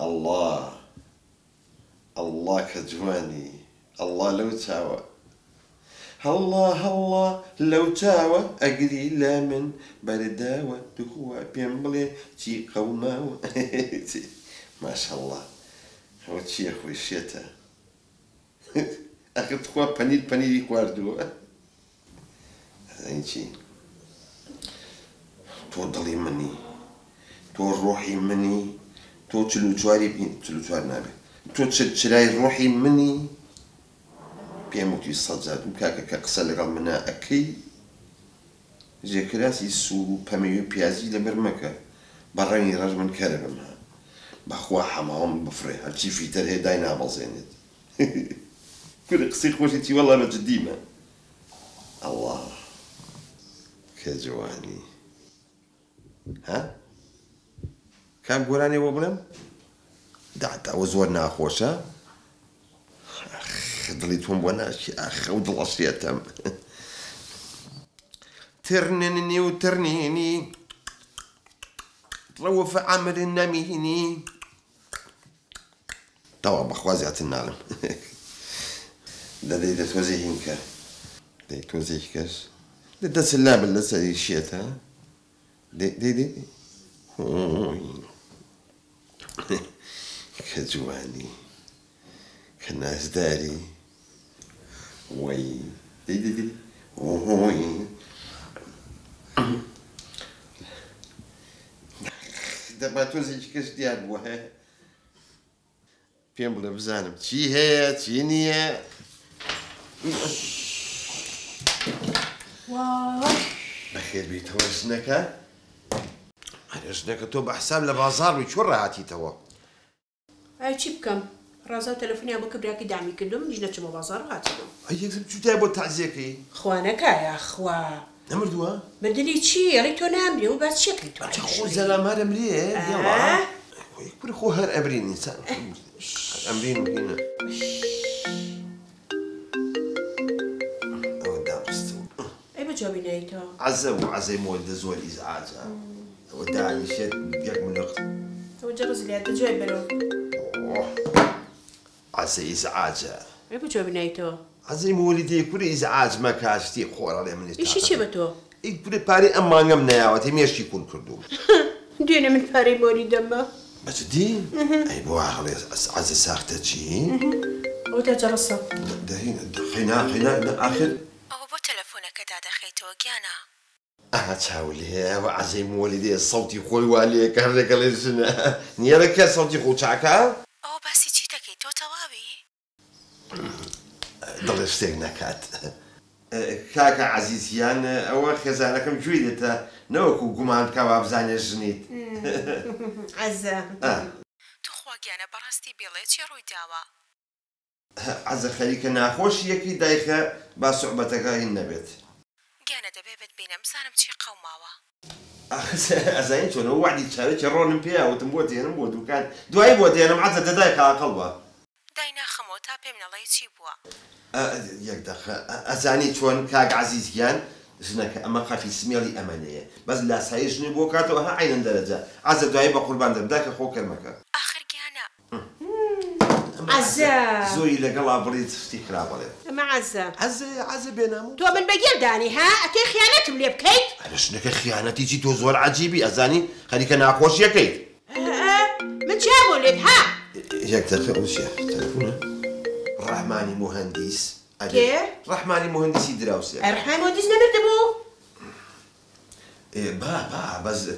الله الله كجواني الله لو تاوى الله لو تاوى أجري لا من برداوة دخوة بيمبلي تي قوماوة ما شاء الله هو تشي أخوي الشتا أخذ خوا بانير كواردو هذا شي تو ضلي مني تو روحي مني تو تلوتواري بين تلوتوار نابي تو تشراي روحي مني بيموت يصدق مكاكا كقسل منا أكي جي كراسي سو باميو بيازي لبرمكا براني رجل من كربمها بخوا حمام بفري هالشي في تره داينا بزينت كل قصي خوشتي والله ما جديمة الله كجواني ها كم قولاني وبلم دعت وزورنا خوشا ضليتهم وانا اخ ودل اصياتهم ترنني وترنيني روف عمل النميني توا بخوازي النعلم دا توزيهنك دا توزيهكاش دا سلاب اللي ساي شيتها دي كجواني كناس داري وي دي وي دابا توزيج كاش ديال واه بيمبل بزانم تشي هي تشيني واه بخير بيت هو شنكا على شنكا تو بحساب لبازار ويشور هاتي توا اي شي بكم رازا تلفوني ابو كبرياكي دعمي كلهم نجي نتشمو بازار وهاتي هيك شو تابو تعزيكي خوانك يا اخوا نمردوا بدلي شي ريتو نامري وبس شكلي تو خو زلمه هذا مليح يلا يكون خو هر امرين انسان امرين هنا اي بجاوبي نيتو عزة مولد زول ازعاج وداعي شيء ياك من وقت توجرز لي هذا جاي بلو عزة ازعاج اي بجاوبي نيتو عزة مولدي كل ازعاج ما كاشتي خور عليه من ايش شي بتو يقول باري اما نمنا يا وتي ماشي يكون كردو دينا من فاري مولي دما بس دي اي بوا خلاص عزة ساختة شي وتجرسه دهين خينا اخر او بو تلفونك دادا خيتو كيانا تحاولي وعزي مولدي صوتي خوي والي كهرك ليشنا نيرك صوتي خو تشاكا او بس شي تكيتو توابي ضل نكات كاكا عزيزيان او خزانكم جويدتا نوكو قمان كواب زاني جنيد عزة تخوا كيانا براستي بيليت يروي داوا عزة خليك ناخوش يكي دايخة با صعبتك النبت كيانا دبيبت بينا مزانم تشي قوماوا أزاين شنو وعدي تشارك الرون بيها وتمبوتي أنا مبوت وكان دواي بوتي أنا معزة دايخة على قلبها داينا خموتا بيمنا الله يتشيبوا ياك داخل أزاني شون كاك عزيزيان جنك أما خافي سميلي أمانية بس لا سايش نبوكاتو ها عين درجة عزة دواي بقربان دبداك أخو كلمك آخر كيانا عزة زوي لقلا بريد استكرا بريد ما عزة عزة بينامو تو من بقيل داني ها أكي خيانتهم لي بكيت أنا شنك خيانتي جي تو زور عجيبي أزاني خليك ناخوش يا كيت من جابوا لي ها ياك داخل وش يا تلفونه رحماني مهندس كيف؟ رحماني مهندس دراوسي الرحمن مهندس نمرتبو با بس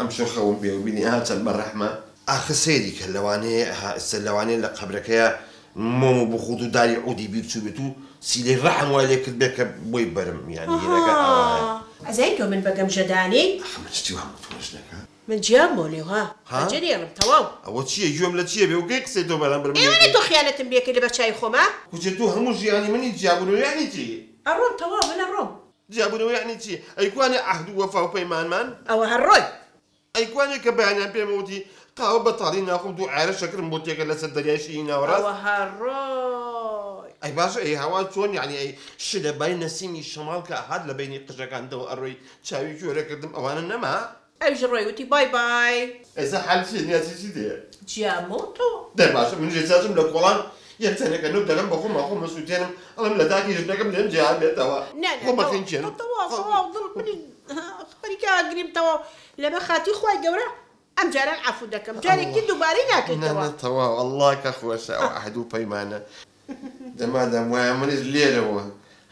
امشو خوم بيو بيني هات الرحمة اخ سيدي كلواني السلواني اللي قبرك يا مو بخوض داري عودي بيرتو بيتو سيلي الرحم والك بك بوي برم يعني هناك زيتو من بقم جداني اخ من شتي وهم توجنك من جاب مولي ها جدي يلا تواو اول شيء جملة شيء بيوقيك سيدو بلا برم يعني تو خيانة بيك اللي بتشاي خوما وجدتو هموش يعني من يجابونو يعني تي الروم تواو من الروم جابونو يعني تي ايكواني عهد وفا وبيمان مان او هالروي ايكواني كبانا بيموتي قاو بطالي ناخذ على شكل موتيك لا سدرياشينا وراس او هالروي اي باش اي هوا شلون يعني اي شله بين نسيمي الشمال كهاد لبيني قشك عنده الروي تشاوي شو كردم اوانا نما ئەوژڕۆی وتی بای بای ئێستا حالچی نیازی چی دێ جیامۆ تۆ دەی باشە من ژێزاچم لە کۆڵان یەکچەنەکە نو دەگەم بە خۆما خۆمە سووتێنم ئەڵم لە داکی ژنەکەم لێم جیان بێتەوە خۆ بەخین چێنم خەریکە گریم لەبە خاتی خوای گەورە ئەم جاران عەفو دەکەم جارێکی دووبارەی ناکەیتەوە تەواو ئەڵڵا کە خۆشە ئەو عەهد و پەیمانە دەمادەم وایە منیش لێرەوە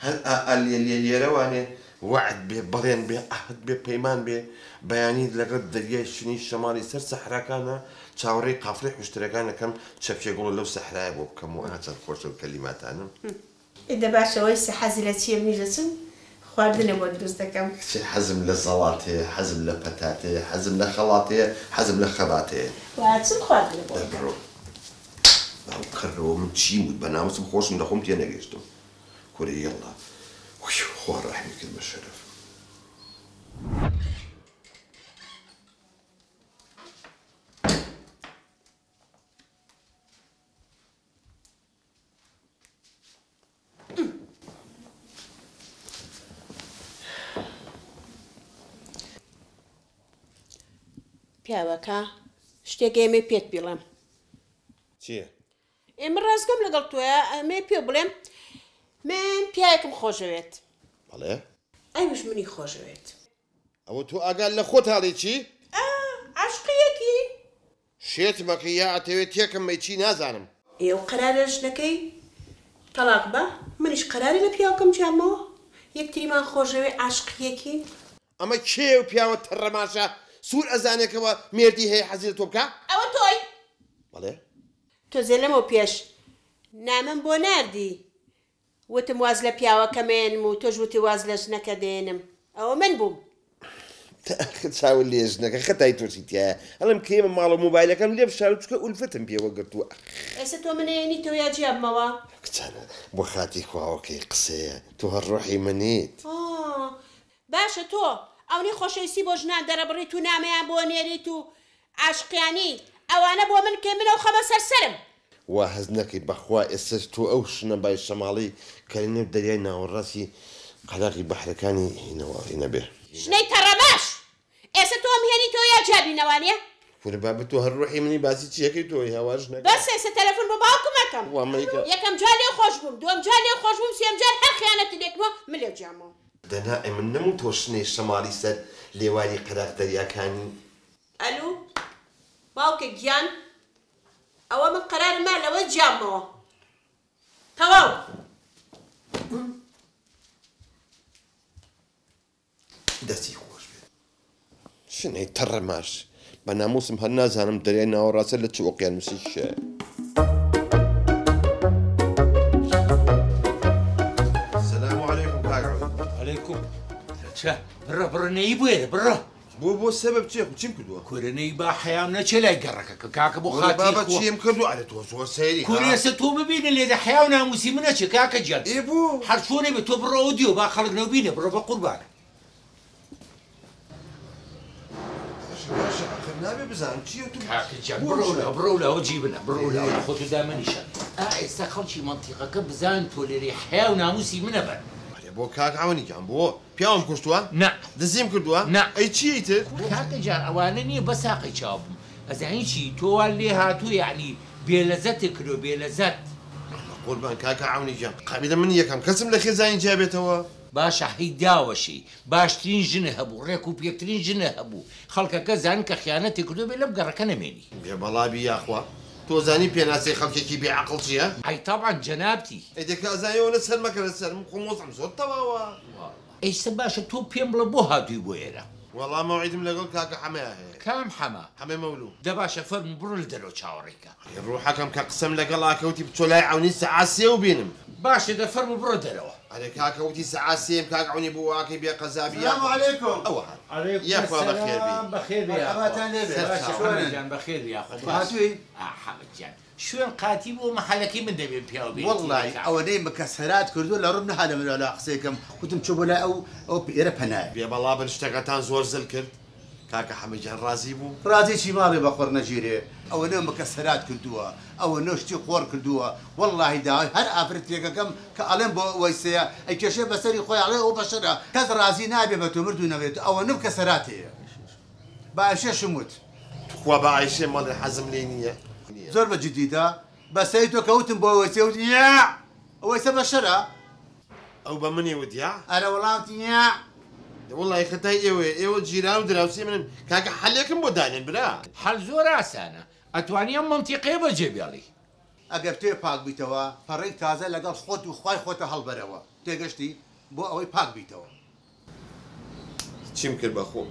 هەر لێرەوانێ وعد بێ بەڵێن بێ عەهد بێ پەیمان بێ بەیانی لەگەڵ دەریای شنی شەماڵی سەر سەحراکانە چاوەڕێی قافڵی حوشترەکانەکەم چەپکێ گوڵ لەو سەحرایە بۆ بکەم و چەند خۆشە و کەلیماتانم ئێدە باشەوەی حەزی لە چییە منیژەچم خواردنە بۆ دروست دەکەم حەزم لە زەڵاتەیە حەزم لە پەتاتەیە حەزم لە خەڵاتەیە حەزم لە خەباتەیە واچم خواردنە بۆ بڕۆ باو کڕەوە من چی بود بە ناموسم خۆشم لە خۆم تێ نەگەیشتم کوری یەڵا خوا ڕەحمی کرد بە شەرەف پیاوەکە شتێک ئێمە پێت بڵێم چییە؟ ئێمە ڕاستگەم لەگەڵ تۆیە ئەمێ پێ بڵێم من پیاەکەم خۆشەوێت بەڵێ؟ ئەوش منی خۆشەوێت ئەوە تۆ ئاگال لە خۆت هاڵی چی؟ عاشقیەکی شێتمەکە یا ئەتەوێت تێکم مەی چی نازانم ئێوە قەرارە ژنەکەی تەلاق بە منیش قەراری لە پیاوەکەم جامەوە یەکتریمان خۆشەوێ عاشقیەکی ئەمە کێ و پیاوە تەڕەماشە سوور ئەزانێکەوە مێردی هەیە حەزی لە تۆ بکە؟ ئەوە تۆی بەڵێ؟ تۆ زێلەمەوە پێش نامم بۆ ناردی وتم واز لە پیاوەکەمێنم و تۆش وتی واز لە ژنەکە دێنم ئەوە من بووم چاول لێ ژنەکە خەتای تۆچی تایە ئەڵم کێمە ماڵە مۆبایلەکەم لێ بشار چکە ئولفتم پێوە گرتووە ئێستا تۆ منێنی تۆ یا جیابمەوە کچانە بۆ خاتی خواوەکەی قسەیە تۆ هەر ڕۆحی منیت باشە تۆ ئەوەی خۆشەویستی بۆ ژنان دەرەبڕیت و نامەیان بۆ نێریت و عاشقیانی ئەوانە بۆ من کێ منەوە خەمە سەرسەرم وا هەز نەکەیت بەخوا ئێستش تۆ ئەو شنە بای شەماڵی کەلێنێ دەریای ناوەڕاستی قەلاقی بەحرەکانی هینەوەڕی نەبێ ژنەی تەڕەباش ئێستا تۆم هێنی تۆ یا جابینەوانێ کورە بابەت تۆ هەر ڕۆحی منی باسی چیەکەی تۆ هێواش نەکە بەس ئێستا تەلەفۆن بە باوکم ئەەکەم یەکەم جار لێ خۆش بووم دووەم جار لێ خۆش بووم سێم جار هەر خیانەتی لێکمەوە من لێ جامەوە دەنا من نەموو تۆ شنەی شەماڵی سەر لێواری قەلاق دەریاکانی ئەلو باوکە گیان ئەوە من قەرارما لەوە جامەوە تەواو دەستی خۆش بێت شنەی تەڕەماش بە ناموسم هەر نازانم دەریای ناوەڕاستە لە چ ئۆقیانوسی شێ سەلام عەلەیکوم کاک عەلەیکوم چە بڕە بڕنەی بوێرە بڕە بۆ سەبەب چێ چیم کردووە کورنەی با حەیام نەچێ لای گەڕەکە کە کاکە بۆ خاتی بابە چیم کردو ئەرە تۆ زۆر سەیری کورێسە تۆ ببینە لێدە حەیاو ناموسی منە چێ کاکە جان بوو هەر چۆنێ بێ تۆ بڕۆ ئەو دیۆ با خەڵک نەبینە بڕۆ بە قوربان نابێ بزانم چیە تو کاکە جان بڕۆ لەوە جی بنە بڕۆ لەوە خۆتو دامەنیشە ئێستا خەڵکی مەنتیقەکە بزان تۆ لێرەی حەیاو ناموسی منە بەر بۆ کاک ئەوەنی گیان بۆ پیاوم کوشتووە نە دزیم کردووە نە ئەی چی تر کاکە جان ئەوانە نییە بە ساقی چاو بووم ئەزانی چی تۆوان لێ هاتوو یعنی بێلەزەتێک کرۆ بێلەزەت قوربان کاکە ئەوەنی گیان قابلە من یەکەم کەسم لە خێزانی جیابێتەوە باشە هەیداوەشی باشترین ژنە هەبوو ڕێک و پێکترین ژنە هەبوو خەڵکەکە زان کە خیانەتی کردو بێ لەم گەڕەکە نەمێنی بێ بەڵابی یاخوا تۆزانی پێناسی خەڵکێکی بێعەقڵ چییە؟ ئەی تەبعان جەنابتی ئەیدەکە ئەزانیەوە سەر مەکە لەسەرم خۆمۆزم زۆر تەواوە ئەیسە باشە تۆ پێم بڵە بۆ هاتووی بۆ ئێرە وەڵام مەوعیدم لەگەڵ کاکە حەمەیە هەیە کام حەما حەمەی مەولوو دە باشە فەرمو بڕۆ لە دەرەوە چاوەڕێکە ڕوحەکەم کە قسەم لەگەڵ ئاکەوتی بچۆ لای عەونی سەعات سێ و بینم باشە دە فەرمو بڕۆ دەرەوە ئەرێ کاکەوتی سەعات سێم کاک عەونی بوو واکەی بێ قەزابی السلام عليكم ئەوە یاخوا بەخێر بی بەخێر بێ ئەماتان لێبێ جان بەخێر بیا هاتووی حەمەد جان شوێن قاتی بۆ مەحەلەکەی من دەبێت پیاو بێت والله ئەوەنەی مەکەسەرات کردو لە ڕوو نەهادەم لە قسەیەکەم وتم چۆ بۆ لای ئەو ئێرە پەنایە بێ بەڵا بن شتەکەتان زۆر زل کرد کاکە حەمەدیان ڕازی بوو ڕازی چی ماڵێ بەخۆر نەگیرێ ئەوە نێ مەکەسەرات کردووە ئەوە نۆشتی خۆر کردووە واللهی داوای هەر ئافرەتێکەکەم کە ئەڵێم بۆ وەیسەیە ئەی کێشێ بەسەری خۆی ئەڵێ ئەو بەشەرە کەس ڕازی نابێ بە تۆ مردو نەوێت ئەوە نم کەسەرات هەیە باشە شموت خوا بە عیشێ مەڵێ حەزم لێ نییە زۆر بە جدیدا بەسەی تۆ کەوتم بۆ وەسێ وتیا ئەوەیسە بە شەرە ئەو بە منێ وتیا ئەرە وەڵامتیە وڵی خەتای ئێوە جیرا و دراوسی منن کاکە حەلێکم بۆ دانێن برا حەل زۆر ئاسانە ئەتوانی ئەم منتیقەیە بەجێبێڵی ئەگەر تێ پاک بیتەوە پەڕێک تازە لەگەڵ خۆت و خوای خۆتە هەڵبەرەوە تێگەشتی بۆ ئەوەی پاک بیتەوە چیم کرد بە خۆم